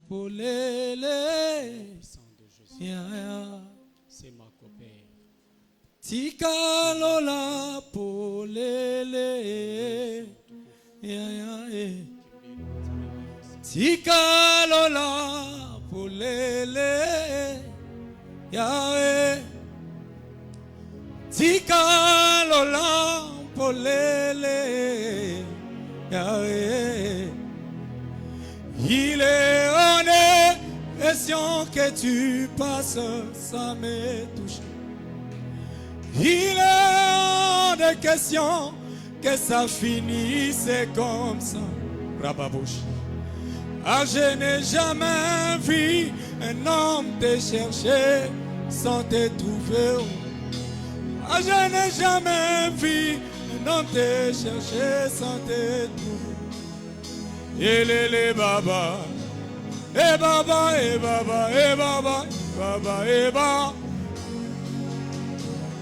Polele. C'est ma copée. Tika lola polele. Tika lola polele. Yahweh. Tika lola polele. Yahweh. Il est honnête. Question que tu passes, ça me touche. Il est hors de question que ça finisse comme ça. Rababouche. Ah, je n'ai jamais vu un homme te chercher sans te trouver. Ah, je n'ai jamais vu un homme te chercher sans te trouver. Elele baba. Eh baba, eh baba, eh baba, baba, eh baba.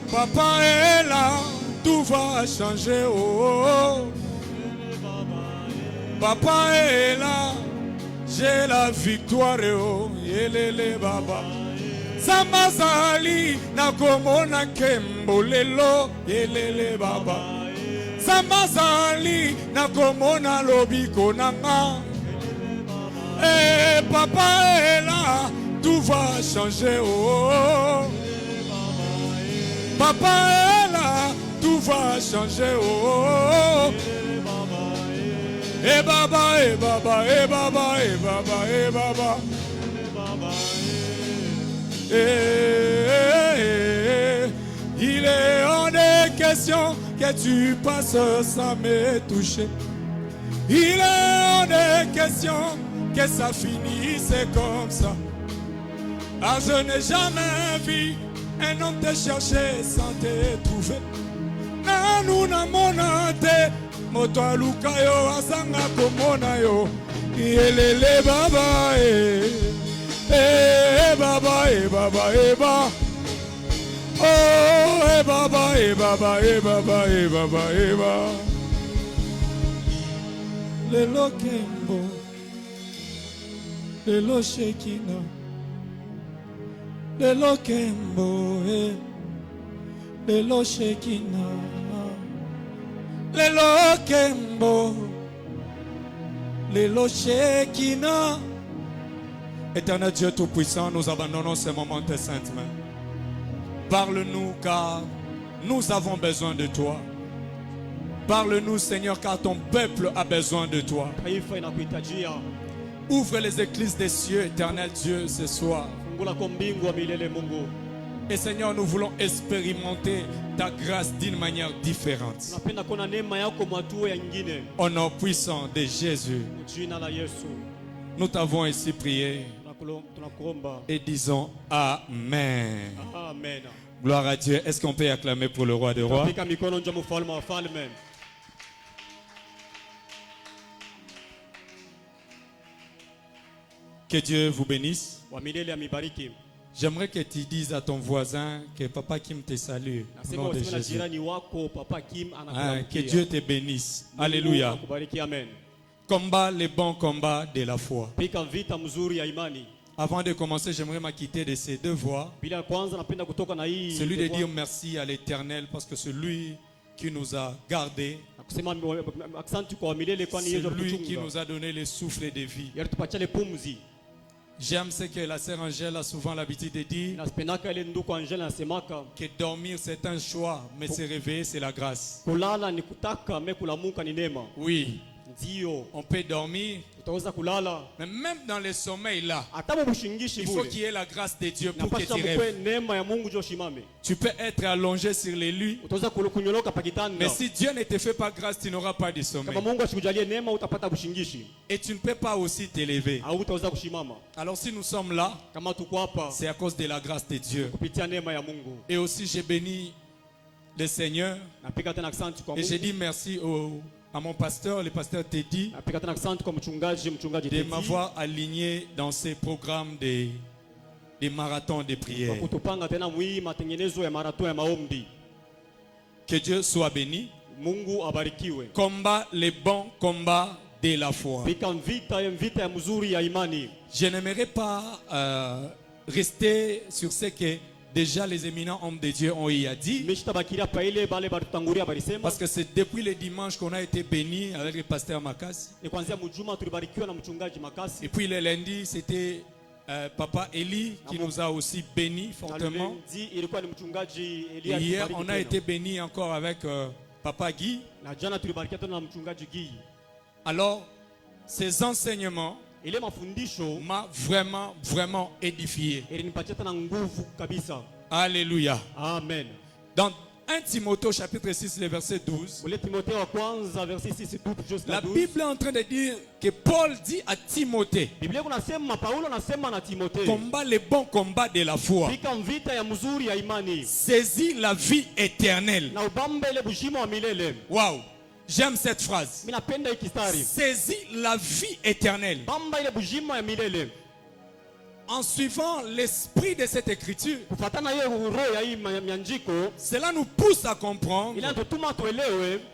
Papa est là, tout va changer. Oh, oh. Papa est là, j'ai la victoire. Oh, yelele baba. Samazali nakomona kembolelo. Yelele baba. Samazali nakomona lobiko nanga. Eh, papa est là, tout va changer. Oh, papa est là, tout va changer. Oh, eh baba, eh baba, eh baba, eh baba, eh baba. Il est hors de question que tu passes sans me toucher. Il est hors de question que ça finisse comme ça. Ah, je n'ai jamais vu un homme te chercher sans te trouver. Nanu na monate, moto aluka yo asanga komona yo. Yelele baba baba baba baba. Oh baba baba baba baba baba. Lelo kembo. Lelo shekina, lelo kembo, lelo shekina, lelo kembo, lelo shekina. Éternel Dieu Tout-Puissant, nous abandonnons ce moment de tes saintes mains. Parle-nous car nous avons besoin de toi. Parle-nous Seigneur car ton peuple a besoin de toi. Ouvre les églises des cieux, éternel Dieu, ce soir. Et Seigneur, nous voulons expérimenter ta grâce d'une manière différente. Au nom puissant de Jésus, nous t'avons ainsi prié et disons Amen. Amen. Gloire à Dieu. Est-ce qu'on peut acclamer pour le roi des rois? Que Dieu vous bénisse. J'aimerais que tu dises à ton voisin que Papa Kim te salue. Au nom de Jésus. Que Dieu te bénisse. Alléluia. Combat les bons combats de la foi. Avant de commencer, j'aimerais m'acquitter de ces deux voix. Celui de dire merci à l'Éternel parce que c'est lui qui nous a gardés. C'est lui qui nous a donné le souffle de vie. J'aime ce que la sœur Angèle a souvent l'habitude de dire, que dormir c'est un choix, mais se réveiller c'est la grâce. Oui, on peut dormir, mais même dans le sommeil là, il faut qu'il y ait la grâce de Dieu pour que tu rêves. Tu peux être allongé sur les lits, mais si Dieu ne te fait pas grâce, tu n'auras pas de sommeil. Et tu ne peux pas aussi t'élever. Alors si nous sommes là, c'est à cause de la grâce de Dieu. Et aussi j'ai béni le Seigneur et j'ai dit merci à mon pasteur, le pasteur Teddy, de m'avoir aligné dans ces programmes des marathons de prière. Que Dieu soit béni. Combat les bons combats de la foi. Je n'aimerais pas rester sur ce que déjà les éminents hommes de Dieu ont y a dit. Parce que c'est depuis le dimanche qu'on a été bénis avec le pasteur Makasi. Et puis le lundi, c'était Papa Eli qui nous a aussi bénis fortement. Et hier, on a été bénis encore avec Papa Guy. Alors, ces enseignements m'a vraiment édifié. Alléluia. Amen. Dans 1 Timothée chapitre 6, le verset 12, la Bible est en train de dire que Paul dit à Timothée: combat le bon combat de la foi, saisis la vie éternelle. Waouh, j'aime cette phrase. Saisis la vie éternelle. En suivant l'esprit de cette écriture, cela nous pousse à comprendre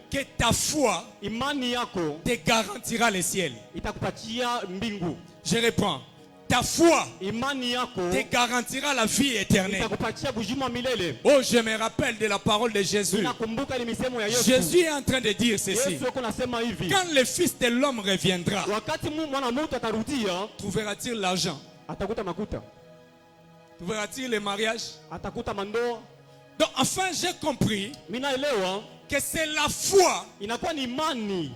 que ta foi te garantira le ciel. Je reprends. Ta foi te garantira la vie éternelle. Oh, je me rappelle de la parole de Jésus. Jésus est en train de dire ceci: quand le Fils de l'homme reviendra, trouvera-t-il l'argent? Trouvera-t-il le mariage? Donc enfin j'ai compris que c'est la foi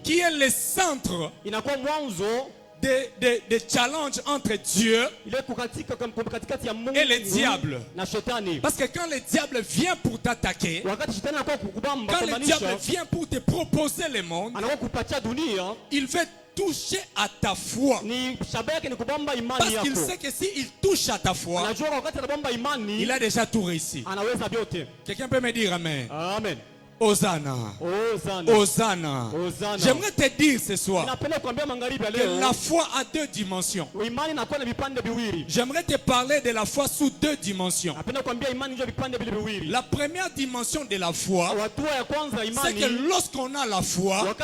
qui est le centre de challenge entre Dieu et le diable. Parce que quand le diable vient pour t'attaquer, quand le diable vient pour te proposer le monde, il veut toucher à ta foi. Parce qu'il sait que s'il touche à ta foi, il a déjà tout réussi. Quelqu'un peut me dire amen? Amen. Hosanna. Hosanna. J'aimerais te dire ce soir que la foi a deux dimensions. J'aimerais te parler de la foi sous deux dimensions. La première dimension de la foi, c'est que lorsqu'on a la foi,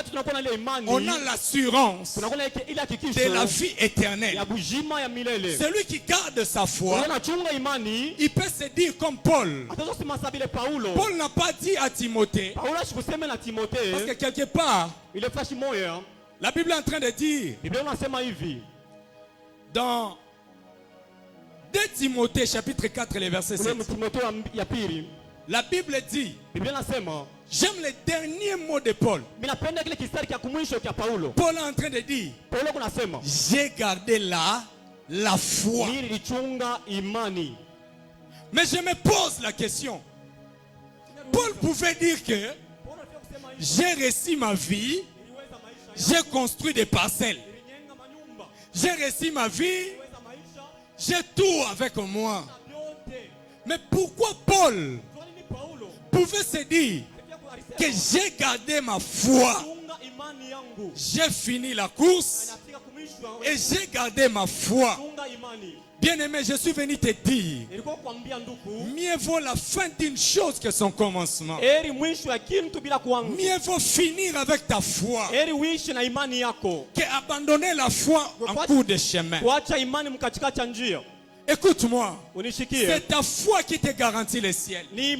on a l'assurance de la vie éternelle. Celui qui garde sa foi, il peut se dire comme Paul. Paul n'a pas dit à Timothée, parce que quelque part, la Bible est en train de dire dans 2 Timothée chapitre 4 le verset 7, la Bible dit, j'aime les derniers mots de Paul. Paul est en train de dire, j'ai gardé la foi. Mais je me pose la question, Paul pouvait dire que j'ai réussi ma vie, j'ai construit des parcelles, j'ai réussi ma vie, j'ai tout avec moi. Mais pourquoi Paul pouvait se dire que j'ai gardé ma foi, j'ai fini la course et j'ai gardé ma foi? Bien-aimé, je suis venu te dire, mieux vaut la fin d'une chose que son commencement. Mieux vaut finir avec ta foi qu'abandonner la foi en cours de chemin. Écoute-moi, c'est ta foi qui te garantit le ciel. Dieu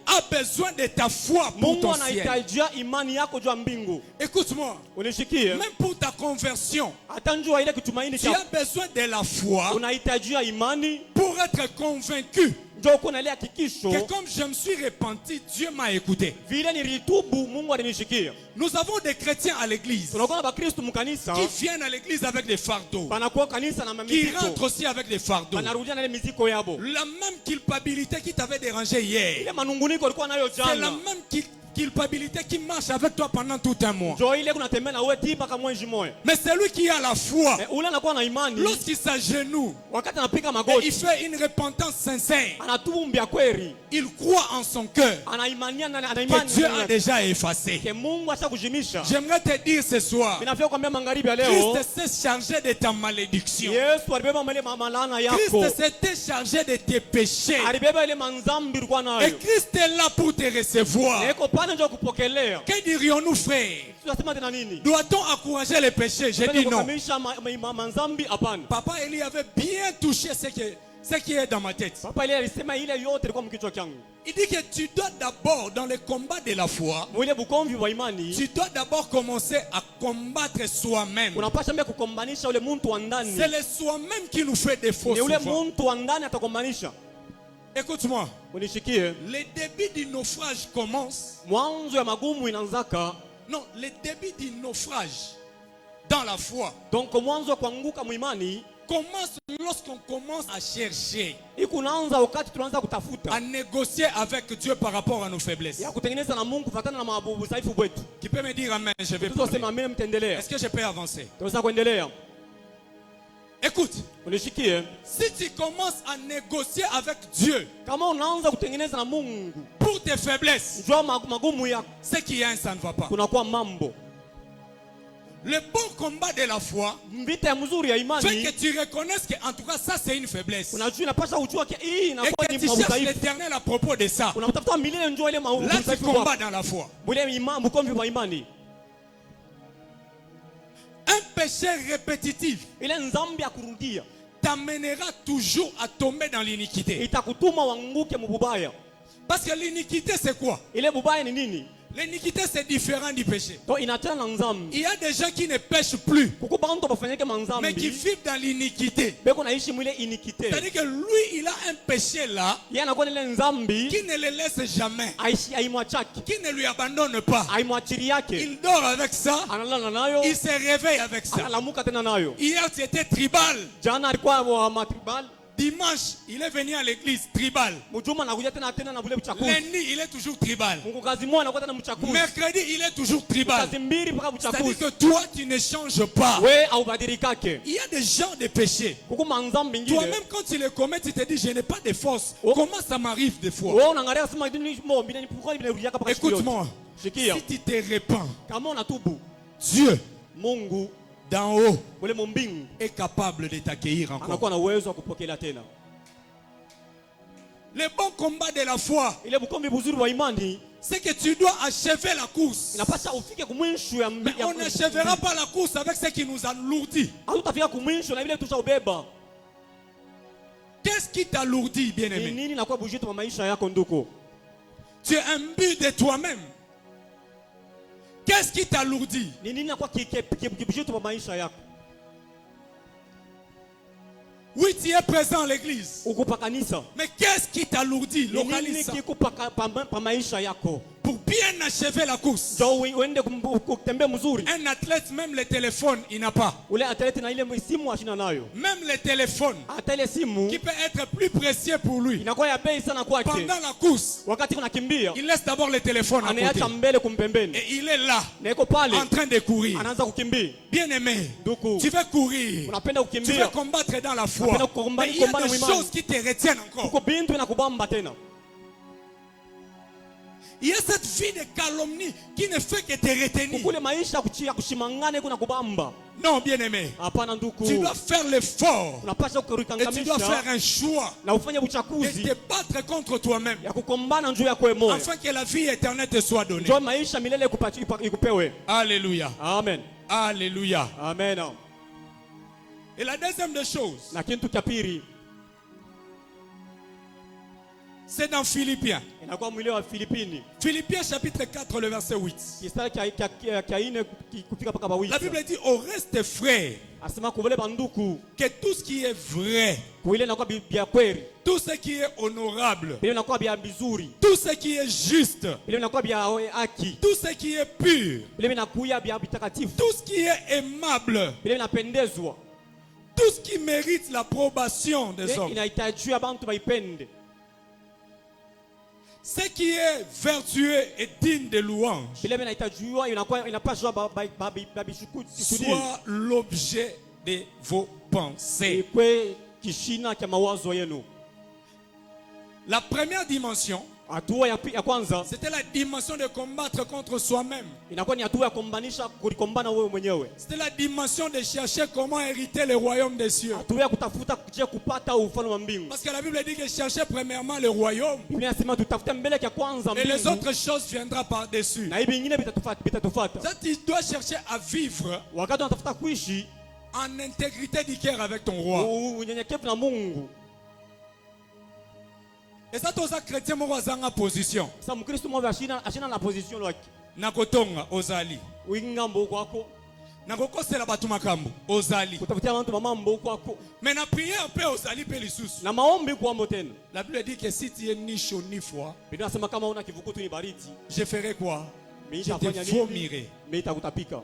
a besoin de ta foi pour ton ciel. Écoute-moi, même pour ta conversion, tu as besoin de la foi pour être convaincu que comme je me suis repenti, Dieu m'a écouté. Nous avons des chrétiens à l'église qui viennent à l'église avec des fardeaux, qui rentrent aussi avec des fardeaux. La même culpabilité qui t'avait dérangé hier, c'est la même culpabilité qui marche avec toi pendant tout un mois. Mais celui qui a la foi, lorsqu'il s'agenouille et il fait une repentance sincère, il croit en son cœur que Dieu a déjà effacé. J'aimerais te dire ce soir, Christ s'est chargé de ta malédiction. Christ s'était chargé de tes péchés. Et Christ est là pour te recevoir. Que dirions-nous, frère, Doit-on encourager les péchés? J'ai dit non. Papa Eli avait bien touché ce qui est dans ma tête. Il dit que tu dois d'abord, dans le combat de la foi, tu dois d'abord commencer à combattre soi-même. C'est le soi-même qui nous fait défaut souvent. Écoute-moi. Le début du naufrage commence. Non, le début du naufrage dans la foi commence lorsqu'on commence à chercher, à négocier avec Dieu par rapport à nos faiblesses. Qui peut me dire amen? Je vais parler. Est-ce que je peux avancer? Écoute, si tu commences à négocier avec Dieu pour tes faiblesses, c'est qu'il y a ça ne va pas. Le bon combat de la foi fait que tu reconnaisses que en tout cas ça c'est une faiblesse et que tu cherches l'Éternel à propos de ça. Là tu combats dans la foi. Un péché répétitif t'amènera toujours à tomber dans l'iniquité. Parce que l'iniquité c'est quoi? L'iniquité c'est différent du péché. Il y a des gens qui ne pêchent plus, mais qui vivent dans l'iniquité. C'est-à-dire que lui il a un péché là qui ne le laisse jamais, qui ne lui abandonne pas. Il dort avec ça, il se réveille avec ça. Hier tu étais tribal, dimanche, il est venu à l'église tribal. Lundi, il est toujours tribal. Mercredi, il est toujours tribal. C'est-à-dire que toi, tu ne changes pas. Il y a des gens de péché. Toi-même, quand tu les commets, tu te dis, je n'ai pas de force. Comment ça m'arrive des fois? Écoute-moi, si tu te répands, Dieu d'en haut est capable de t'accueillir encore. Le bon combat de la foi, c'est que tu dois achever la course. Mais on n'achèvera pas la course avec ce qui nous alourdit. Qu'est-ce qui t'alourdit, bien-aimé? Tu es imbu de toi-même. Qu'est-ce qui t'alourdit? Oui, tu es présent à l'église. Mais qu'est-ce qui t'alourdit? Localise ça. Pour bien achever la course. Un athlète, même le téléphone, il n'a pas. Même le téléphone, qui peut être plus précieux pour lui. Pendant la course, il laisse d'abord le téléphone à côté. Et il est là, en train de courir. Bien aimé, tu veux courir, tu veux combattre dans la foi. Mais il y a des choses qui te retiennent encore. Il y a cette vie de calomnie qui ne fait que te retenir. Non, bien-aimé, tu dois faire l'effort et tu dois faire un choix et te battre contre toi-même afin que la vie éternelle te soit donnée. Alléluia. Amen. Alléluia. Amen. Et la deuxième des choses, c'est dans Philippiens. Philippiens chapitre 4, le verset 8. La Bible dit au reste, frère, que tout ce qui est vrai, tout ce qui est honorable, tout ce qui est juste, tout ce qui est pur, tout ce qui est aimable, tout ce qui mérite l'approbation des hommes, ce qui est vertueux et digne de louange, soit l'objet de vos pensées. La première dimension, Hatua ya kwanza c'était la dimension de combattre contre soi-même. inakuwa ni hatua ya kumbanisha kulikombana wewe mwenyewe. C'était la dimension de chercher comment hériter le royaume des cieux. Hatua ya kutafuta je kupata ufalme wa mbingu. Parce que la Bible dit que chercher premièrement le royaume. Biblia inasema tutafute mbele ya kwanza Et les mbingu. autres choses viendront par-dessus. Na hivi vingine vitatufuata. Ça, tu dois chercher à vivre Wakati unatafuta kuishi en intégrité du cœur avec ton roi. unyenyekevu na Mungu. Et ça, tous les chrétiens m'ont en position. Sasa Mkristo mmoja ashina na position yake. Nakotonga ozali. Uingambo kwako. Nakokosela batu makambo ozali. Kutafutia watu mambo kwako. Mais na prière pe ozali pe lisusu. Na maombi kwambo tena. La Bible dit que si tu es ni chaud ni froid, Biblia inasema kama una kivukutu ni baridi, je ferai quoi? Je te nitafanya nini? vomirai. Nitakutapika.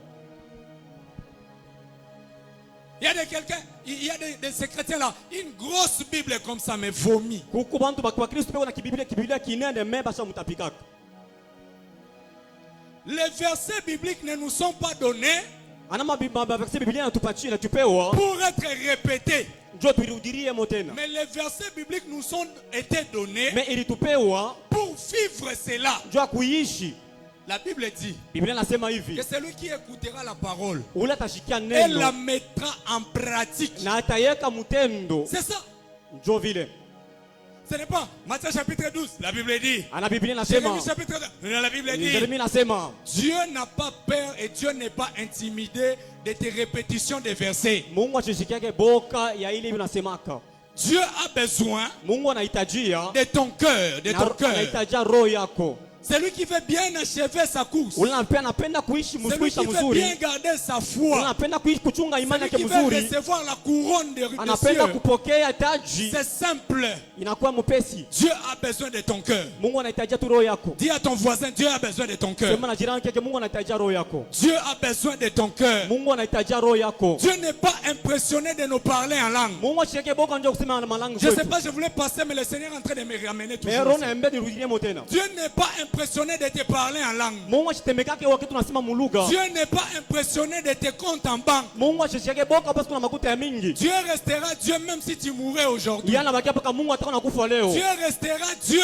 Il y a de ces chrétiens là, une grosse Bible comme ça mais vomit. Kuko bantu ba Kristo pe na Biblia kinende me basha mutapika. Les versets bibliques ne nous sont pas donnés Ana verset Biblia natupatia na tupewa pour être répétés. ndio tuirudirie motena. Mais les versets bibliques nous ont été donnés Mais ilitupewa pour vivre cela. ndio kuishi. La Bible dit Biblia nasema hivi, que celui qui écoutera la parole ule atashikia et la neno mettra en pratique. na atayeka mutendo. C'est ça. Ndio vile. Ce n'est pas Matthieu chapitre 12. La Bible dit. Ana Biblia nasema, Jérémie chapitre 2. La Bible dit. Jeremia nasema, Dieu n'a pas peur et Dieu n'est pas intimidé de tes répétitions des versets. Mungu ashishikiake boka ya ile inasemaka. Dieu a besoin Mungu anahitajia de ton cœur, de ton cœur. Anahitajia roho yako. Celui qui veut bien achever sa course. Ule anapenda kuishi Celui qui veut mzuri. bien garder sa foi. Ule anapenda kuishi kuchunga imani Celui yake qui veut mzuri. recevoir la couronne de Anapenda cieux. kupokea taji. C'est simple. Inakuwa mpesi. Dieu a besoin de ton cœur. Mungu anahitajia tu roho yako. Dis à ton voisin, Dieu a besoin de ton cœur. Sema na jirani yake, Mungu anahitajia roho yako. Dieu a besoin de ton cœur. Mungu anahitajia roho yako. Dieu n'est pas impressionné de nous parler en langue. Mungu ashike boka ndio kusema na malango Je ne sais zetu. pas, je voulais passer, mais le Seigneur est en train de me ramener Mais toujours. roho na mbele nirudilie motena. Dieu n'est pas impressionné de te parler en langue. Mungu ashitemekake wakati tunasema muluga. Dieu n'est pas impressionné de tes comptes en banque. Mungu ashishike boka parce kuna makuta ya mingi. Dieu restera Dieu même si tu mourais aujourd'hui. Yana bakia paka Mungu atakana kufa leo. Dieu restera Dieu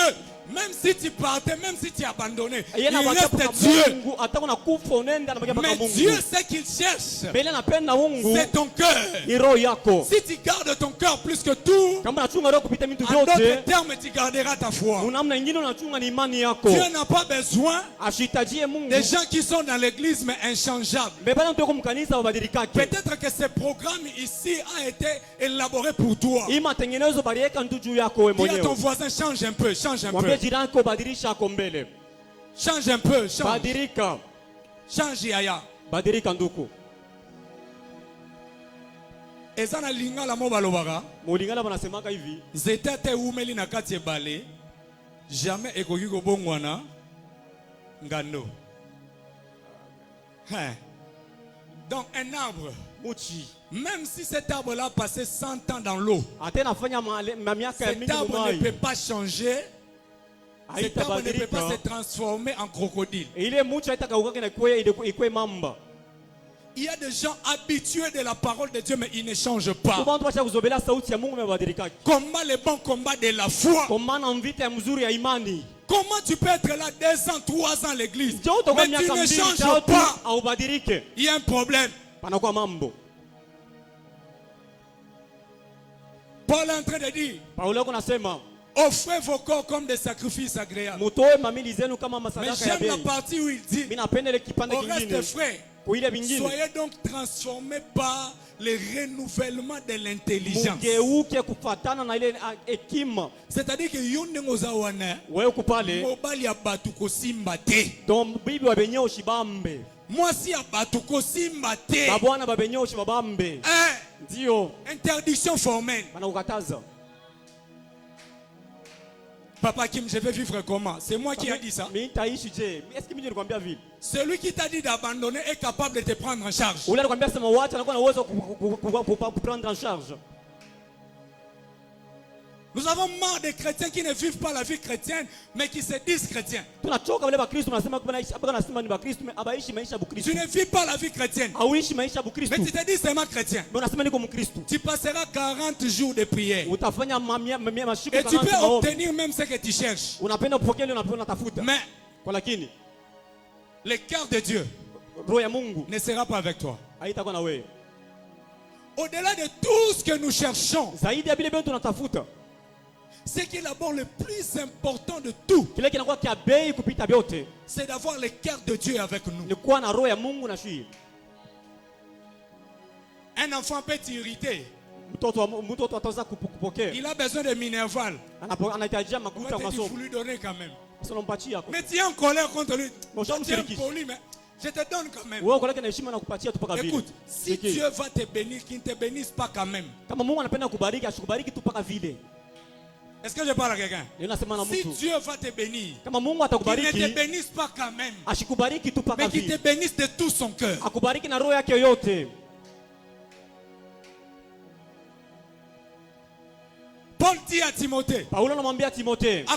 même si tu partais, même si tu es abandonné. Il Yana bakia paka reste Dieu. Mungu atakana kufa nenda na bakia paka Mais Mungu. Dieu sait qu'il cherche. Bele napenda Mungu. C'est ton cœur. Ni roho yako. Si tu gardes ton cœur plus que tout, Kama unachunga roho kupita vitu en d'autres vyote, termes, tu garderas ta foi. unamna nyingine unachunga ni imani yako. Dieu n'a pas besoin Ashitajie Mungu. des gens qui sont dans l'église mais inchangeables. Mbebana mtu kwa mkanisa wabadilikake. Peut-être que ce programme ici a été élaboré pour toi. Ima tengenezo balieka ntu juu yako wewe Dis à ton mwenyewe. voisin, change un peu, change un Mwambie peu. jirani yako badilisha yako mbele. Change un peu, change. Badilika. Change yaya. Badilika nduku. Ezana linga la mobalobaka. Mulingana wanasemaka hivi. Zeta te umeli na kati ebale. Jamais ekoki kobongwana ngano. Hein. Donc un arbre, Muchi. même si cet arbre-là a passé 100 ans dans l'eau, Atena fanya miaka ya cet mingi arbre ne mumai. peut pas changer. Cet arbre ne peut pas se Haitabadilika. transformer en crocodile. Ile muchi haitakaukake na ikwe mamba. Il y a des gens habitués de la parole de Dieu, mais ils ne changent pas. Kubantu basha kuzobela sauti ya Mungu mebadilikake. Combat le bon combat de la foi. Kwa maana mvita ya mzuri ya imani. Comment tu peux être là 2 ans, 3 ans à l'église, Njoo toka mais tu miaka ne mbili changes tatu pas? au badilike. Il y a un problème. Panakuwa mambo. Paul est en train de dire, Paulo yako nasema, offrez vos corps comme des sacrifices agréables. mutoe mamili zenu kama Mais masadaka ya j'aime la bei. partie où il dit, Mimi napenda ile kipande au reste kingine. frères, Kuile vingine. soyez donc transformés par le renouvellement de l'intelligence. Mugeuke kufatana na ile hekima. C'est-à-dire que yonde ngozawana, Wewe kupale. mobali ya batu kosimba te. Don bibi wa benye ushibambe. Mwasi ya batu kosimba te. Babwana ba benye ushibambe. Ndio. Interdiction formelle. Bana ukataza. Papa Kim, je vais vivre comment? C'est moi qui a dit ça. Mimi taishi je? Est-ce que mimi nilikwambia vile? Celui qui t'a dit d'abandonner est capable de te prendre en charge. Ule alikwambia sema wacha anakuwa na uwezo wa kuprendre en charge. Nous avons marre des chrétiens qui ne vivent pas la vie chrétienne, mais qui se disent chrétiens. Tunachoka wale Bakristo wanasema kwamba nasema ni Bakristo abaishi maisha ya Bukristo. Tu ne vis pas la vie chrétienne. Hauishi maisha ya Bukristo. Mais tu te dis seulement chrétien. Unasema niko Mkristo. Tu passeras 40 jours de prière. Utafanya masiku 40. Et tu peux obtenir même ce que tu cherches. Unapenda kupokea ile unatafuta. Mais kwa lakini le cœur de Dieu roho ya Mungu ne sera pas avec toi. Haitakuwa na wewe. Au-delà de tout ce que nous cherchons, zaidi ya vile vile tunatafuta, ce qui est d'abord le plus important de tout, kile kinakuwa kia bei kupita vyote, c'est d'avoir le cœur de Dieu avec nous. Ni kuwa na roho ya Mungu na shii. Un enfant peut t'irriter. Mtoto ataweza kupokea. Il a besoin de minerval. Anahitaji makuta kwa masomo. Il faut lui donner quand même. Mais tu es en colère contre lui. Tu es poli, mais je te donne quand même. Écoute, si Dieu va te bénir, qu'il ne te bénisse pas quand même. Est-ce que je parle à quelqu'un? Si Dieu va te bénir, qu'il ne te bénisse pas quand même, mais qu'il te bénisse de tout son cœur. Paul dit à Timothée, à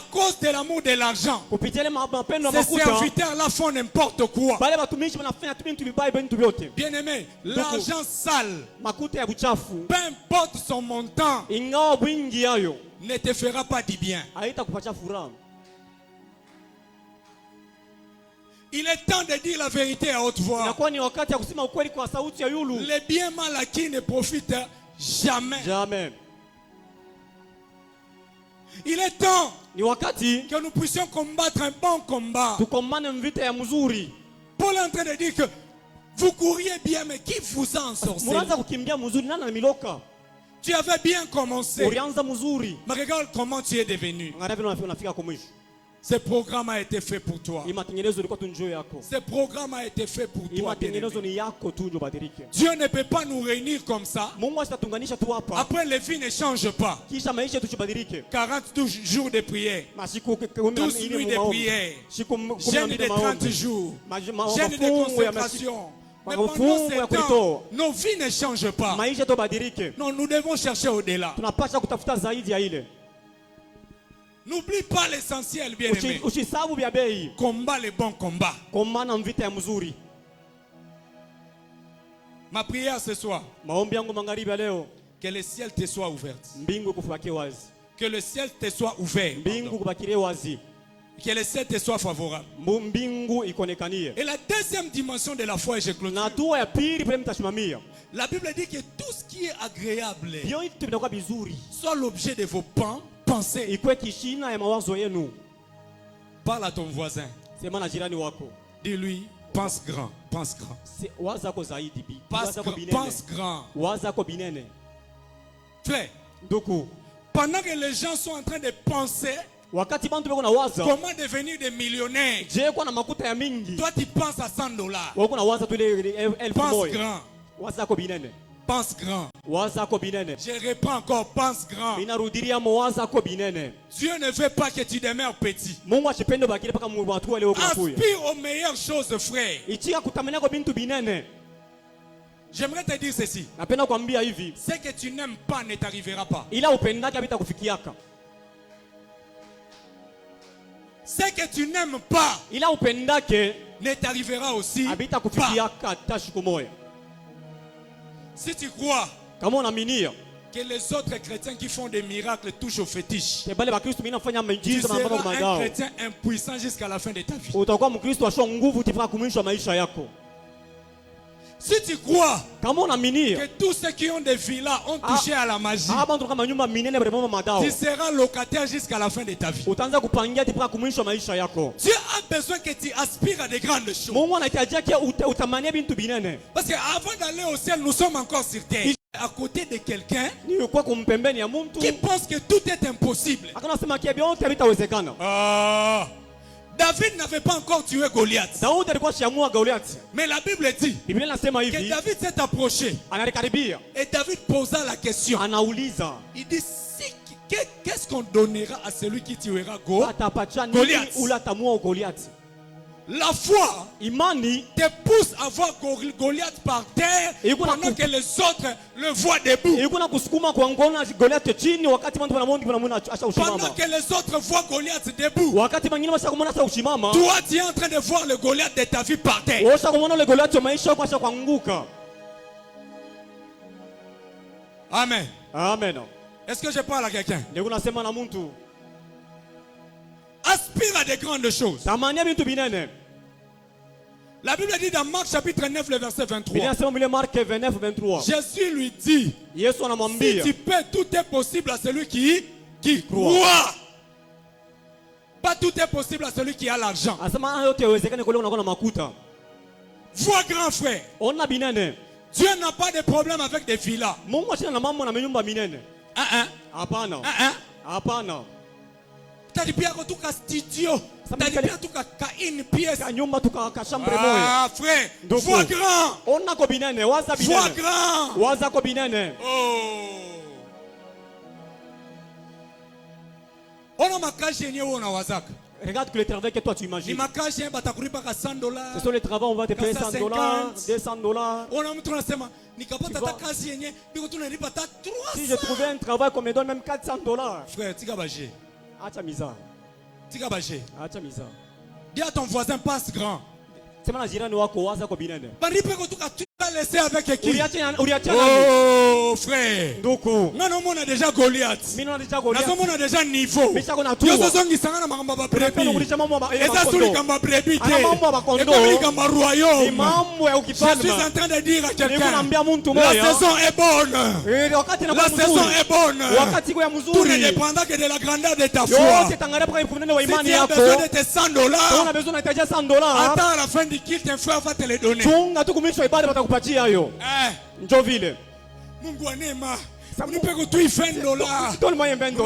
cause de l'amour de l'argent, ces serviteurs-là font n'importe quoi. Bien aimé, l'argent sale, peu importe son montant, ne te fera pas du bien. Il est temps de dire la vérité à haute voix. Les biens mal acquis ne profitent jamais. Il est temps que nous puissions combattre un bon combat. Paul est en train de dire que vous couriez bien, mais qui vous a ensorcelé? Tu avais bien commencé, mais regarde comment tu es devenu. Ce programme a été fait pour toi. Ce programme a été fait pour toi. Dieu ne peut pas nous réunir comme ça. Après, les vies ne changent pas. 40 jours de prière, 12 nuits de prière, jeûne de 30 jours, jeûne de consécration. Mais pendant ce temps, nos vies ne changent pas. Non, nous devons chercher au-delà. N'oublie pas l'essentiel, bien aimé. Combat les bons combats. Ma prière ce soir, que le ciel te soit ouvert. Que le ciel te soit ouvert. Que le ciel te soit favorable. Et la deuxième dimension de la foi, je clôture. La Bible dit que tout ce qui est agréable soit l'objet de vos pensées. Parle à ton voisin. Dis-lui, pense grand, pense grand. Pense grand. Frère, pendant que les gens sont en train de penser comment devenir des millionnaires, toi tu penses à $100. Pense grand. Pense grand. Je reprends encore, pense grand. Dieu ne veut pas que tu demeures petit. Aspire aux meilleures choses, frère. J'aimerais te dire ceci. Ce que tu n'aimes pas ne t'arrivera pas. Ce que tu n'aimes pas ne t'arrivera aussi pas. Si tu crois que les autres chrétiens qui font des miracles touchent au fétiche, tu seras un chrétien impuissant jusqu'à la fin de ta vie. Si tu crois que tous ceux qui ont des villas ont touché à la magie, tu seras locataire jusqu'à la fin de ta vie. Dieu a besoin que tu aspires à de grandes choses. Parce qu'avant d'aller au ciel, nous sommes encore sur terre. À côté de quelqu'un qui pense que tout est impossible. David n'avait pas encore tué Goliath. Mais la Bible dit que David s'est approché. Et David posa la question. Il dit, qu'est-ce qu'on donnera à celui qui tuera Goliath? La foi Imani te pousse à voir Goliath par terre pendant que les autres le voient debout. ilikuwa kusukuma kuangona Goliath chini wakati watu wanamuona acha usimama. Pendant que les autres voient Goliath debout. Wakati wengine washakumona acha usimama. Toi tu es en train de voir le Goliath de ta vie par terre. Washakumona le Goliath wa maisha yako acha kuanguka. Amen. Amen. Est-ce que je parle à quelqu'un? Ndio nasema na mtu. Aspire à des grandes choses. Tamania bintu binene. La Bible dit dans Marc chapitre 9 le verset 23. Marc 29 23. Jésus lui dit, Yesu anamwambia, si tu peux, tout est possible à celui qui croit. Pas tout est possible à celui qui a l'argent. Asema yote yawezekana kwa leo unakuwa na makuta. Vois grand frère. Ona binene. Dieu n'a pas de problème avec des villas. Mungu ashina na mambo na nyumba minene. Hapana. Hapana. Tadi pia kutoka studio. Tadi pia tuka une pièce. Nyumba tuka chambre moja. Ah frère, vois grand. Ona ko binene, waza binene. Vois grand. Waza ko binene. Oh. Ona makazi yenyewe unawazaka. Regarde que le travail que toi tu imagines. Ni makazi yenyewe batakulipa ka $100. Ce sont les travaux on va te payer $100, $200. Ona mtu anasema nikapata ta kazi yenyewe biko tunalipa ta 300. Si je trouvais un travail qu'on me donne même $400. Frère, tika baje. Acha miza. Tika baje. Acha miza. Dis à ton voisin passe grand. Sema na jirani wako waza ko binene. Baripe ko tuka tu vas laisser avec qui? Uriacha Oh frère. Ndoko. Ngana mona déjà Goliath. Mimi naona déjà Goliath. Nazo mona déjà niveau. Yoso zongi sangana makamba ba brebi. Eza suli kamba brebi te. Ekomi kamba royaume. Je suis en train de dire à quelqu'un. La saison est bonne. La saison est bonne. Tout ne dépendra que de la grandeur de ta foi. Si tu as besoin de tes $100, attends à la fin du culte, un frère va te les donner. Njo vile. Mungu anema. Unipe kutu $20. Nous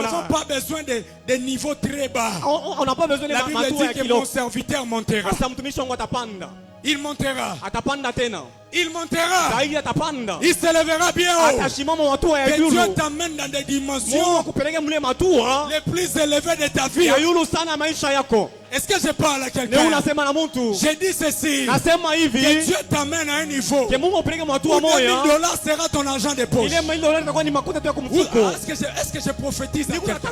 n'avons pas besoin de niveaux très bas. On n'a pas besoin de la Bible dit que mon serviteur montera. Il montera. Il montera. Il s'élèvera bien haut. Que Dieu t'amène dans des dimensions les plus élevées de ta vie. Est-ce que je parle à quelqu'un? J'ai dit ceci. Que Dieu t'amène à un niveau où $1000 sera ton argent de poche. Est-ce que je prophétise à quelqu'un?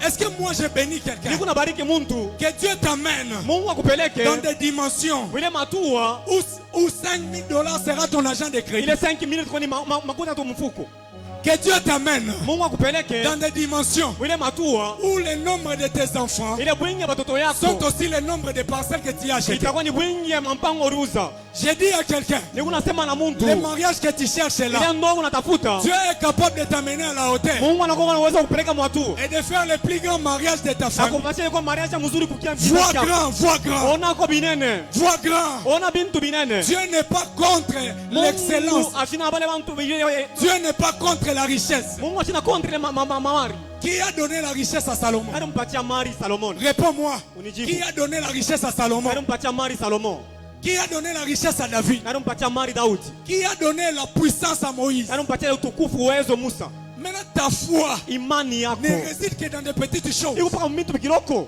Est-ce que moi je bénis quelqu'un? Que Dieu t'amène dans des dimensions où $5000 sera ton argent de crédit. Que Dieu t'amène dans des dimensions où le nombre de tes enfants sont aussi le nombre de parcelles que tu as achetées. J'ai dit à quelqu'un, le mariage que tu cherches là, Dieu est capable de t'amener à la hauteur et de faire le plus grand mariage de ta famille. Vois grand, vois grand. Vois grand. Dieu n'est pas contre l'excellence. Dieu n'est pas contre la richesse. Qui a donné la richesse à Salomon? Réponds-moi. Qui a donné la richesse à Salomon? Qui a donné la richesse à David? Qui a donné la puissance à Moïse? Maintenant ta foi ne réside que dans des petites choses.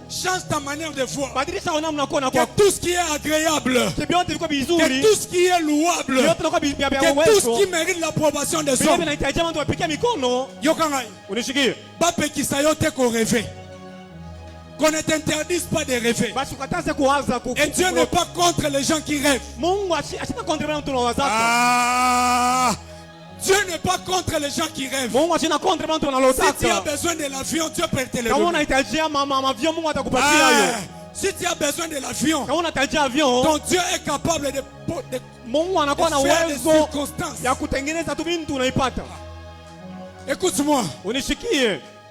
Change ta manière de voir. Que tout ce qui est agréable, que tout ce qui est louable, que tout ce qui mérite l'approbation des hommes, qu'on ne t'interdise pas de rêver. Et Dieu n'est pas contre les gens qui rêvent. Dieu n'est pas contre les gens qui rêvent. Si tu as besoin de l'avion, Dieu peut te le donner. Si tu as besoin de l'avion, ton Dieu est capable de faire des circonstances. Écoute-moi.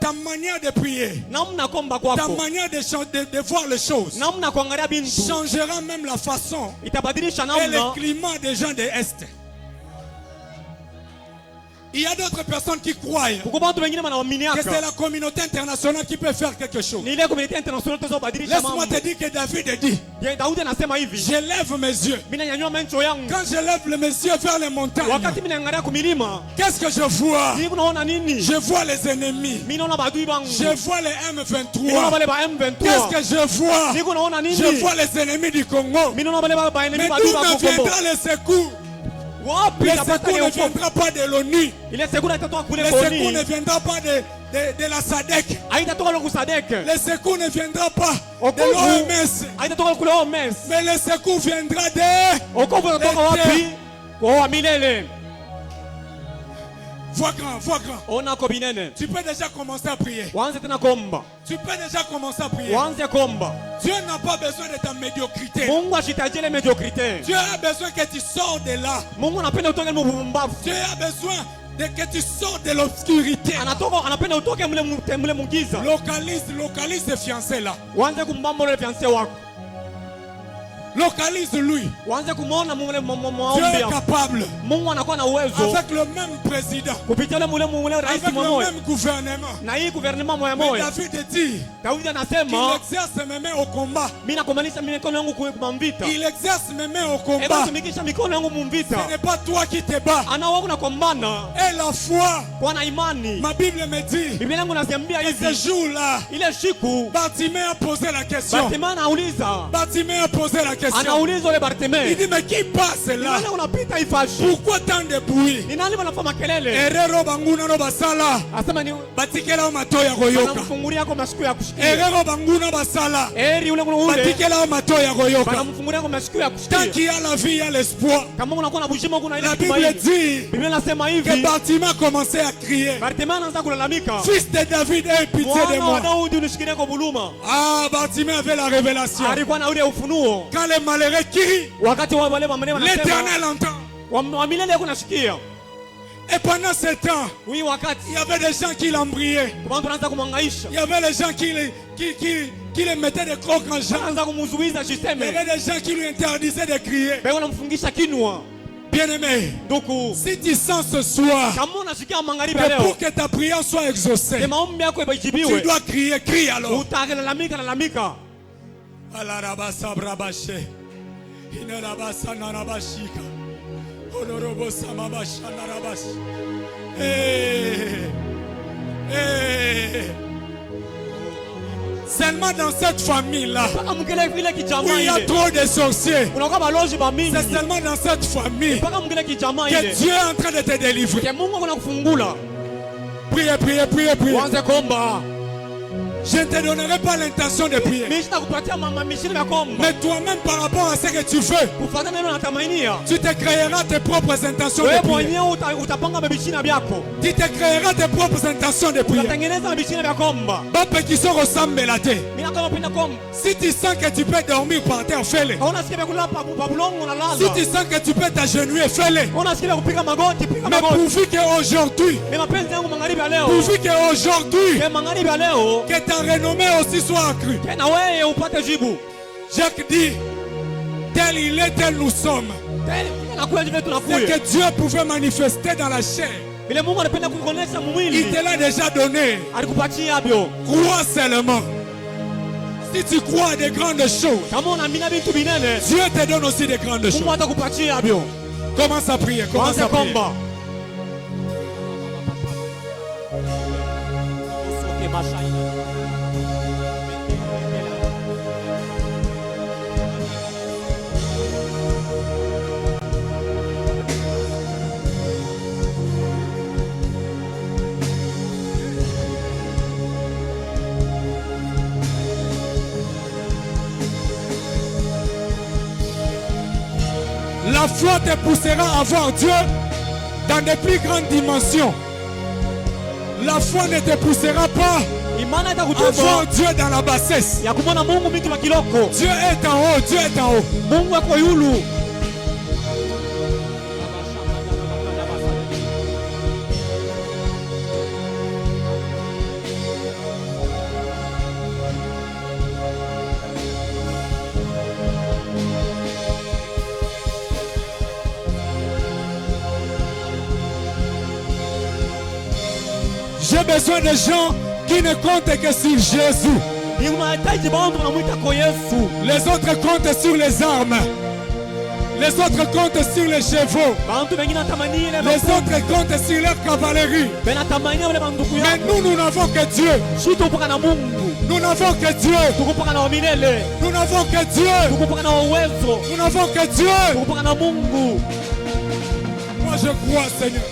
Ta manière de prier, ta manière de voir les choses changera même la façon et le climat des gens de l'Est. Il y a d'autres personnes qui croient que que c'est la communauté internationale qui peut faire quelque chose. Laisse-moi te dire que David a dit, j'élève mes yeux. Quand j'élève mes yeux vers les montagnes, qu'est-ce que je vois? Je vois les ennemis. Je vois les M23. Qu'est-ce que je vois? Je vois les ennemis du Congo. Mais d'où me viendra le secours? Le secours ne viendra pas de l'ONU. Le secours ne viendra pas de la SADC. Le secours ne viendra pas de l'OMS. Mais le secours viendra de... Vois grand. Tu peux déjà commencer à prier. Tu peux déjà commencer à prier. Dieu n'a pas besoin de ta médiocrité. Dieu a besoin que tu sors de là. Dieu a besoin que tu sors de l'obscurité. Localise ce fiancé là. Localise-lui. Dieu est capable. Avec le même président, avec le même gouvernement. Mais David dit qu'il exerce mes mains au combat. Il exerce mes mains au combat. Ce n'est pas toi qui te bats. Et la foi, ma Bible me dit que ce jour-là, Bartimée a posé la question. Bartimée a posé la question. Il dit, mais qui passe là? Pourquoi tant de bruit? Erero banguna no basala. Batikela matoya koyoka. Erero banguna basala. Batikela matoya koyoka. Tant qu'il y a la vie, il y a l'espoir. La Bible dit que Bartimée a commencé à crier. Fils de David, aie pitié de moi. Ah, Bartimée avait la révélation. Quand les malheureux crient, l'Éternel entend. Et pendant ce temps, il y avait des gens qui l'embrayaient. Il y avait des gens qui les mettaient des crocs en jambe. Il y avait des gens qui lui interdisaient de crier. Bien-aimé, si tu sens ce soir que pour que ta prière soit exaucée, tu dois crier, crie alors. Alarabasa brabashe, inarabasa narabashika, olorobosa mabasha narabashi. Seulement dans cette famille-là, où il y a trop de sorciers, c'est seulement dans cette famille que Dieu est en train de te délivrer. Priez. Je ne te donnerai pas l'intention de prier. Mais toi-même, par rapport à ce que tu veux, tu te créeras tes propres intentions de prier. Tu te créeras tes propres intentions de prier. Si tu sens que tu peux dormir par terre, fais-le. Si tu sens que tu peux t'agenouiller, fais-le. Mais pourvu qu'aujourd'hui, que ta renommée aussi soit accrue. Jacques dit, tel il est, tel nous sommes. C'est que Dieu pouvait manifester dans la chair. Il te l'a déjà donné. Crois seulement. Si tu crois à des grandes choses, Dieu te donne aussi des grandes choses. Commence à prier. Commence à prier. La foi te poussera à voir Dieu dans des plus grandes dimensions. La foi ne te poussera pas à voir Dieu dans la bassesse. Dieu est en haut, Dieu est en haut. J'ai besoin de gens qui ne comptent que sur Jésus. Les autres comptent sur les armes. Les autres comptent sur les chevaux. Les autres comptent sur leur cavalerie. Mais nous n'avons que Dieu. Nous n'avons que Dieu. Nous n'avons que Dieu. Nous n'avons que Dieu. Moi je crois, Seigneur.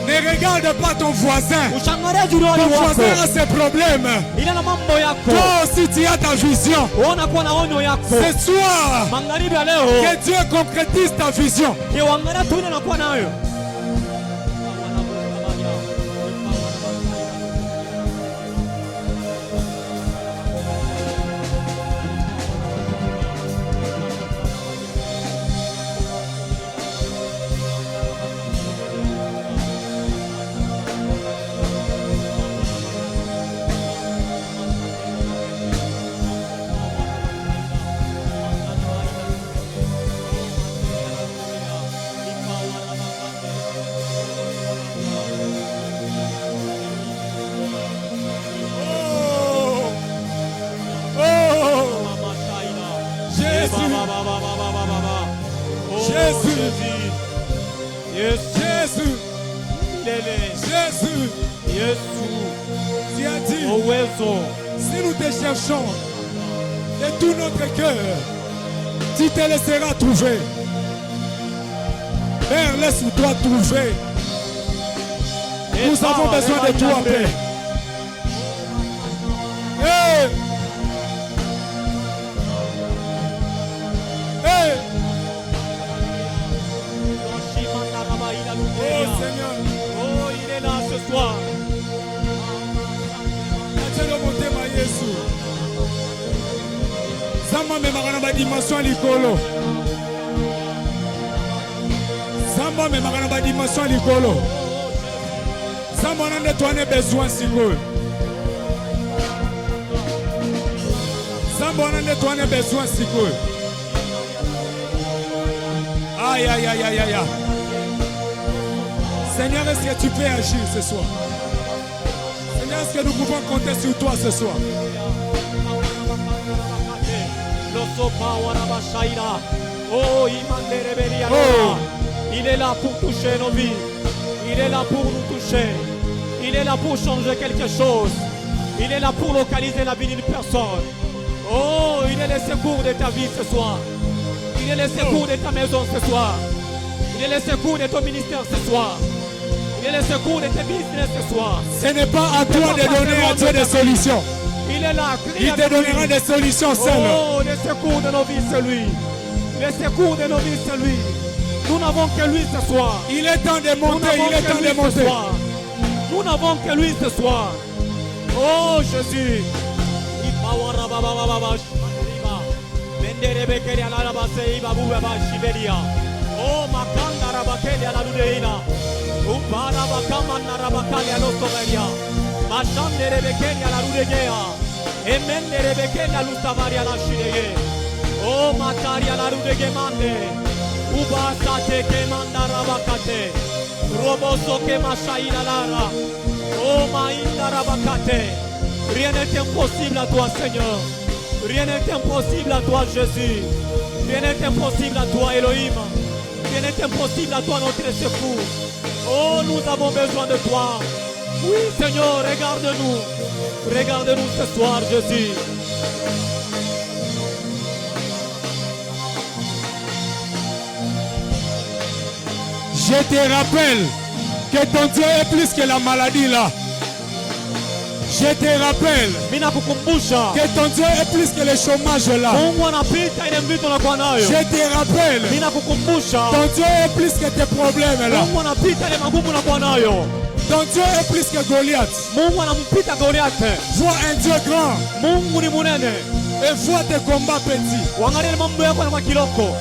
Ne regarde pas ton voisin. Ton voisin a ses problèmes. Toi aussi tu as ta vision. Ce soir, que Dieu concrétise ta vision. Tu as dit, si nous te cherchons de tout notre cœur, tu te laisseras trouver. Père, laisse-toi trouver. Nous avons besoin de toi, Père. Hey! Hey! Oh Seigneur. Oh, il est là ce soir. Samba me makana ba dimension likolo. Samba me makana ba dimension likolo. Samba na nettoyer besoin sikoyo. Samba na nettoyer besoin sikoyo. Aïe aïe aïe aïe aïe. Seigneur, est-ce que tu peux agir ce soir? Seigneur, est-ce que nous pouvons compter sur toi ce soir? Oh, il est là pour toucher nos vies. Il est là pour nous toucher. Il est là pour changer quelque chose. Il est là pour localiser la vie d'une personne. Oh, il est le secours de ta vie ce soir. Il est le secours de ta maison ce soir. Il est le secours de ton ministère ce soir. Il est le secours de tes business ce soir. Ce n'est pas à toi de donner à Dieu des solutions. Il est là. Il te donnera des solutions seul. Oh, le secours de nos vies, c'est lui. Le secours de nos vies, c'est lui. Nous n'avons que lui ce soir. Il est temps de monter, il est temps de monter. Nous n'avons que lui ce soir. Oh Jésus. Oh makanda rabakeli ala ludeina. Upara bakamana rabakali ala soveria. Machande rebekeli ala ludegea. Emende rebekeli ala ustavari ala shidege. Oh matari ala ludegemande. Ubasa teke manda rabakate. Roboso ke mashaina lara. Oh mainda rabakate. Rien n'est impossible à toi, Seigneur. Rien n'est impossible à toi, Jésus. Rien n'est impossible à toi, Elohim. Rien n'est impossible à toi, notre secours. Oh, nous avons besoin de toi. Oui, Seigneur, regarde-nous. Regarde-nous ce soir, Jésus. Je te rappelle que ton Dieu est plus que la maladie là. Je te rappelle que ton Dieu est plus que le chômage là. Je te rappelle que ton Dieu est plus que tes problèmes là. Ton Dieu est plus que Goliath. Vois un Dieu grand. Et vois tes combats petits. Uangalie mambo yako na kiloko.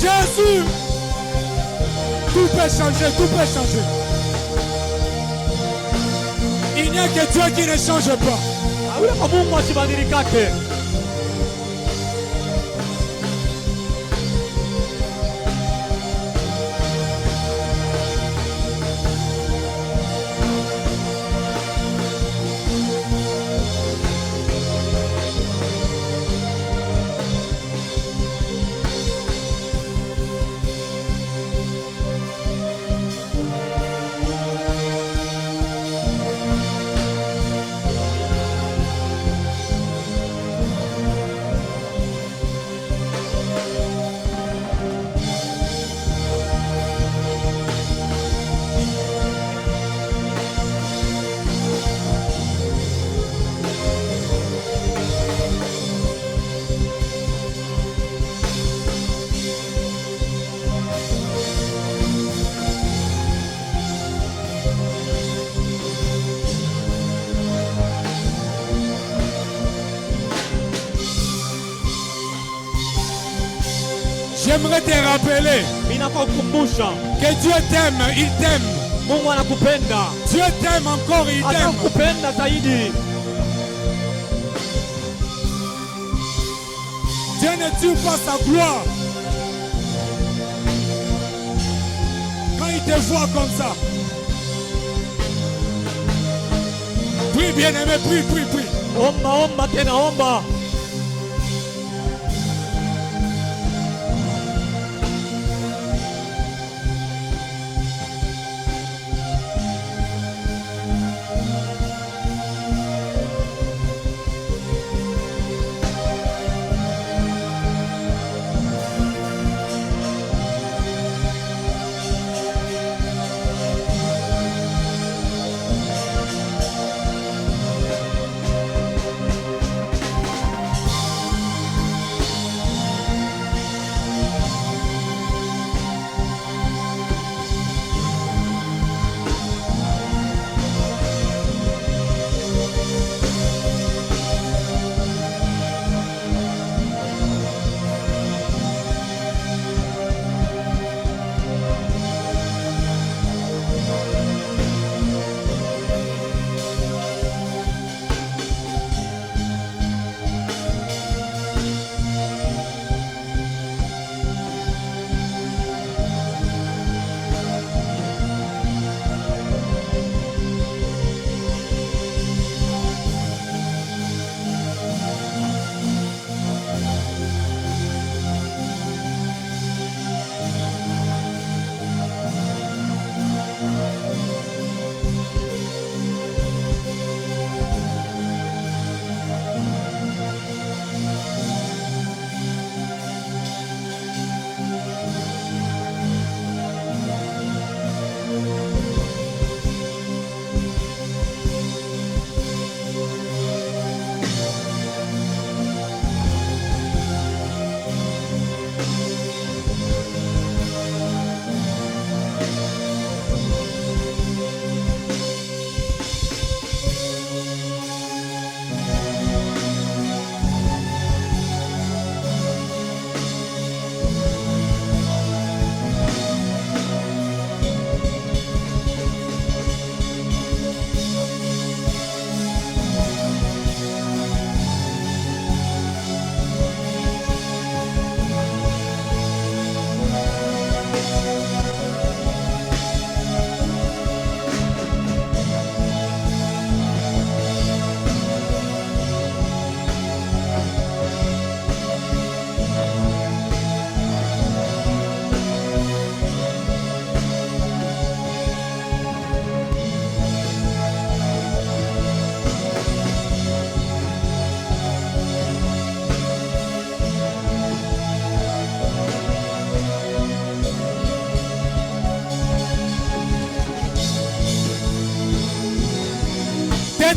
Jésus, tout peut changer, tout peut changer. Il n'y a que Dieu qui ne change pas. J'aimerais te rappeler que Dieu t'aime, il t'aime. Dieu t'aime encore, il t'aime. Dieu ne tue pas sa gloire. Quand il te voit comme ça. Prie, bien-aimé, prie, prie, prie. Omba, tena omba.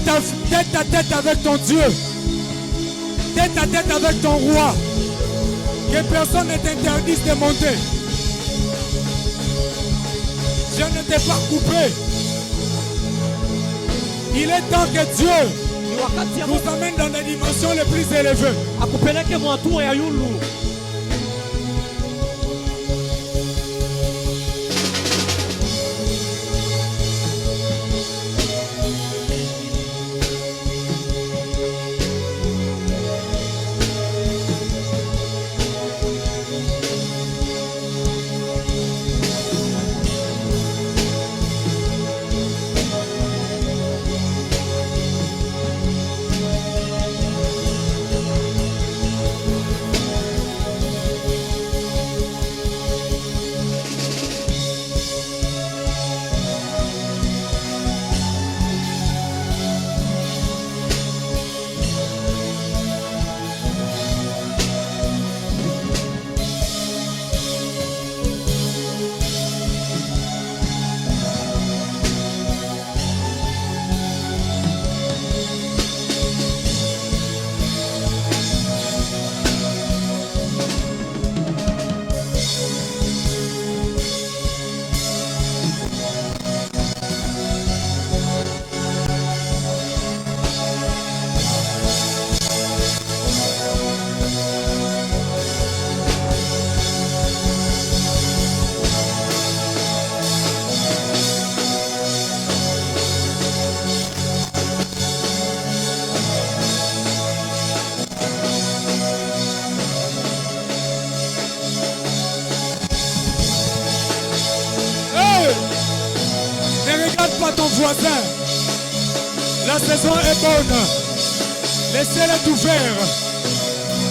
tête à tête avec ton Dieu. Tête à tête avec ton roi. Que personne ne t'interdise de monter. Je ne t'ai pas coupé. Il est temps que Dieu nous amène dans les dimensions les plus élevées. Ton voisin, la saison est bonne. Le ciel est ouvert.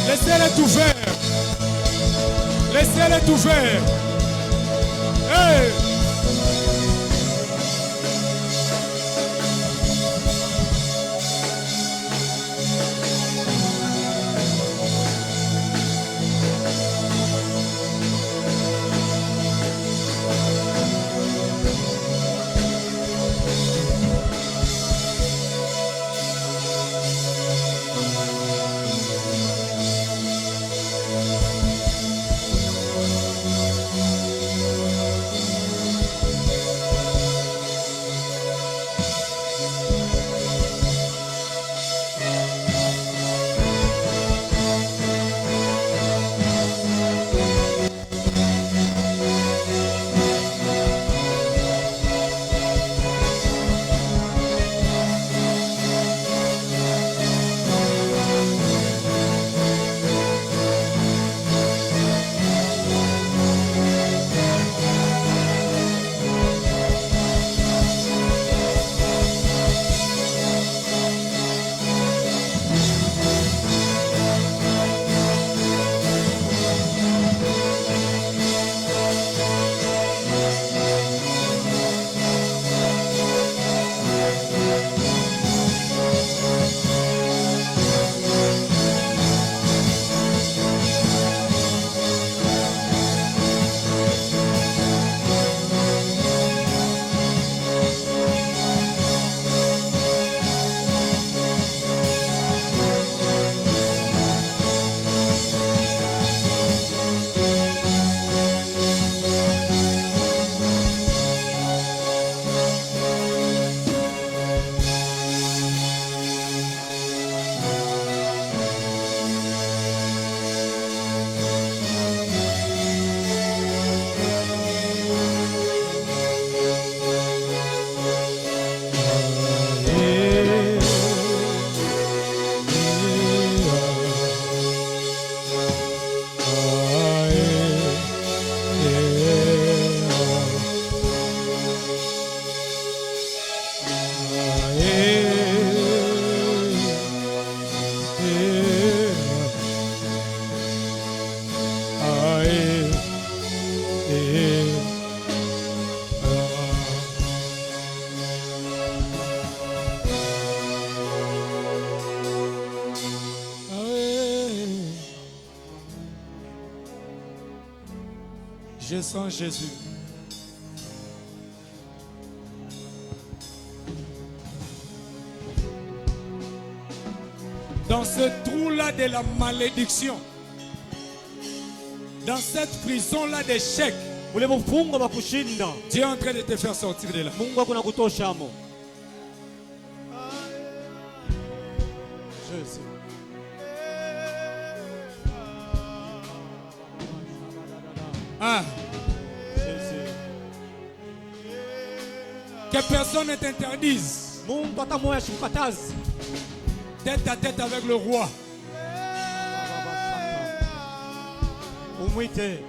Le ciel est ouvert. Le ciel est ouvert. Hey! Je sens Jésus. ce trou-là de la malédiction, dans cette prison-là d'échec, ule mfungo wa kushinda, Dieu est en train de te faire sortir de là. Mungu hakuna kutoshamo. Jésus. Ah, Jésus. que personne ne t'interdise Mungu hata moyo asikukataze. tête à tête avec le roi. Umwite.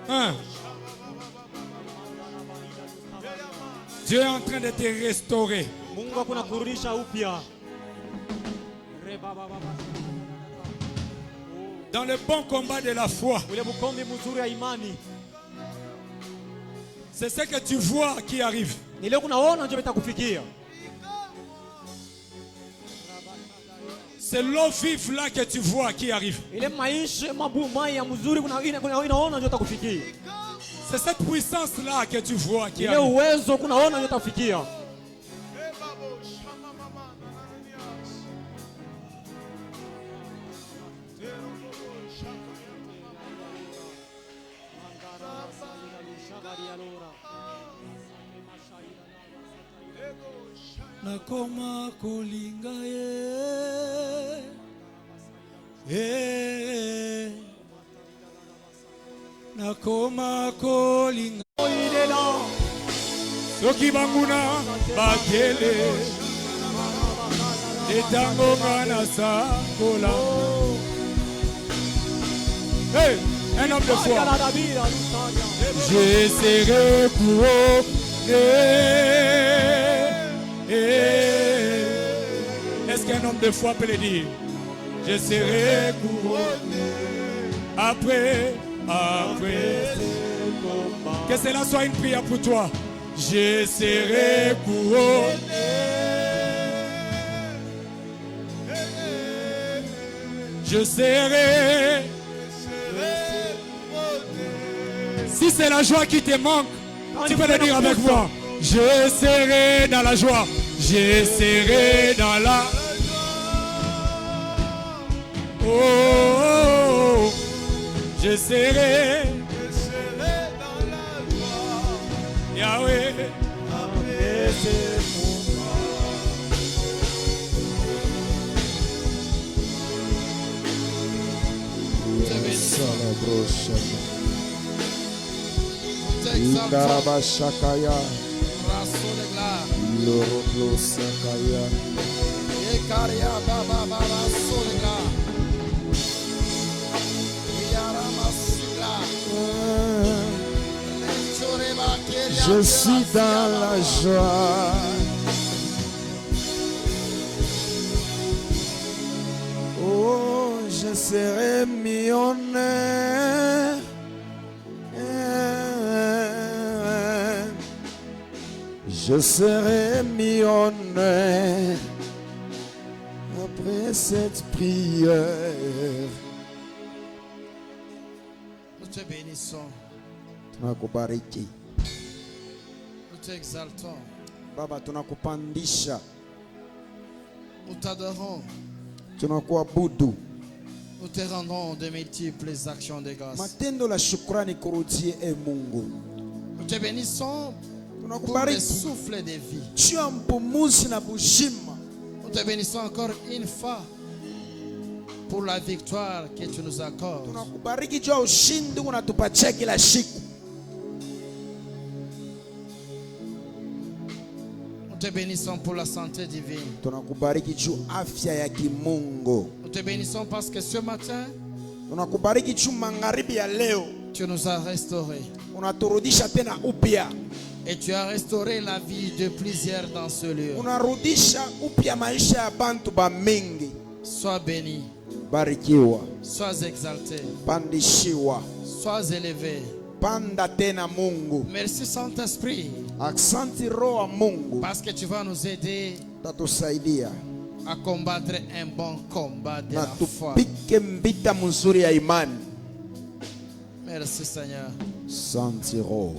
Hein? Dieu est en train de te restaurer. Mungu hakuna kurudisha upya. Dans le bon combat de la foi. Ule mkombi mzuri ya imani. C'est ce que tu vois qui arrive. Ni leo kunaona ndio itakufikia. C'est l'eau vive là que tu vois qui arrive. Ile maisha mabumai ya mzuri kunaona ndio itakufikia. C'est cette puissance là que tu vois qui Ile arrive. uwezo kunaona ndio itakufikia. Nakoma kolinga nakoma kolinga soki banguna bakele etango ngana sakola. Hey, un homme de foi. Je serai couronné. Est-ce qu'un homme de foi peut le dire? Je serai couronné après. Que cela soit une prière pour toi. Je serai couronné. Je serai. Si c'est la joie qui te manque, tu peux le dire avec moi. Je serai dans la joie. Je serai dans la joie. Oh, je serai dans la joie. Yahweh, c'est mon Indarabashakaya, Loroblo Sakaya, Ekaria Baba Baba Solega, je suis dans la joie. Oh, je serai millionnaire. Je serai millionnaire après cette prière. Nous te bénissons, Tunakubariki nous t'exaltons, Baba, tunakupandisha, nous t'adorons, tunakuabudu. nous te rendons de multiples actions de grâce. Matendo la shukrani kurudie e Mungu. Nous te bénissons pour le Tunakubariki. souffle de vie. Tu as mpumuzi na bujima. Nous te bénissons encore une fois pour la victoire que tu nous accordes. Tunakubariki juu ya ushindi unatupatia kila siku. Nous te bénissons pour la santé divine. Tunakubariki juu afya ya kimungu. Nous te bénissons parce que ce matin, Tunakubariki juu magharibi ya leo tu nous as restaurés. unaturudisha tena upya. Et tu as restauré la vie de plusieurs dans ce lieu. Unarudisha upya maisha ya bantu ba mingi. Sois béni, Barikiwa, sois exalté, pandishiwa, sois élevé. panda tena Mungu. Merci Saint-Esprit, Aksanti Roho wa Mungu, parce que tu vas nous aider tatusaidia à combattre un bon combat de na la foi. tupike mbita mzuri ya imani. Merci Seigneur. Santi Roho,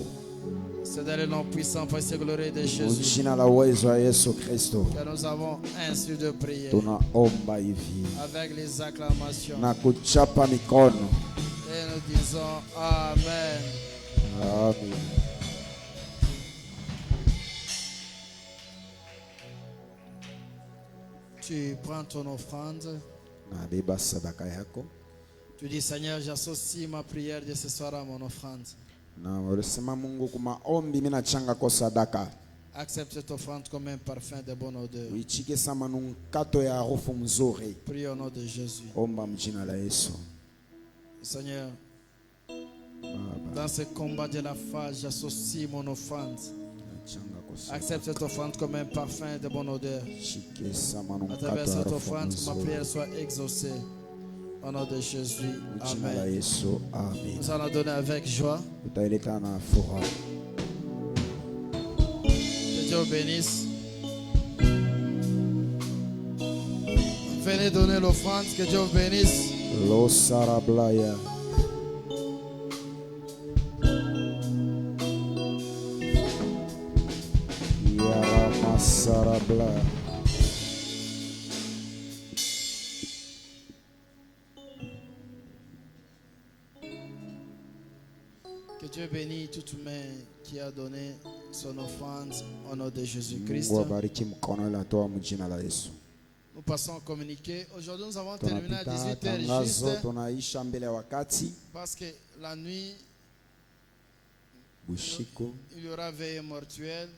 C'est dans le nom puissant, précieux, glorieux de Jésus jina la uwezo wa Yesu Kristo que nous avons ainsi de prier tunaomba hivi avec les acclamations. na kuchapa mikono. Et nous disons Amen. Amen. Tu prends ton offrande. Nabeba sadaka yako Tu dis Seigneur, j'associe ma prière de ce soir à mon offrande. na ulisema Mungu, kumaombi mimi nachanga kwa sadaka, Accepte cette offrande comme un parfum de bonne odeur. uichike sa manukato ya harufu mzuri. Prie au nom de Jésus. Omba mjina la Yesu. Seigneur, Baba, dans ce combat de la foi, j'associe mon offrande. nachanga kwa sadaka, Accepte cette offrande comme un parfum de bonne odeur. chike sa À manukato travers ya cette harufu offrande, que ma mzuri. prière soit exaucée. Au nom de Jésus. Mjina la Amen. Yesu. Amen. Nous allons donner avec joie. Utaileta na furaha. Que Dieu vous bénisse. Venez donner l'offrande. Que Dieu vous bénisse. Lo sarablaya. Yara masarabla. Que Dieu bénisse toute main qui a donné son offrande au nom de Jésus-Christ. Mungu abariki mkono ile atoa mjina la Yesu. Nous passons au communiqué. Aujourd'hui, nous avons terminé à Tunapita 18h tangazo, juste tunaisha mbele ya wakati. parce que la nuit, Bushiko il y aura veille mortuelle.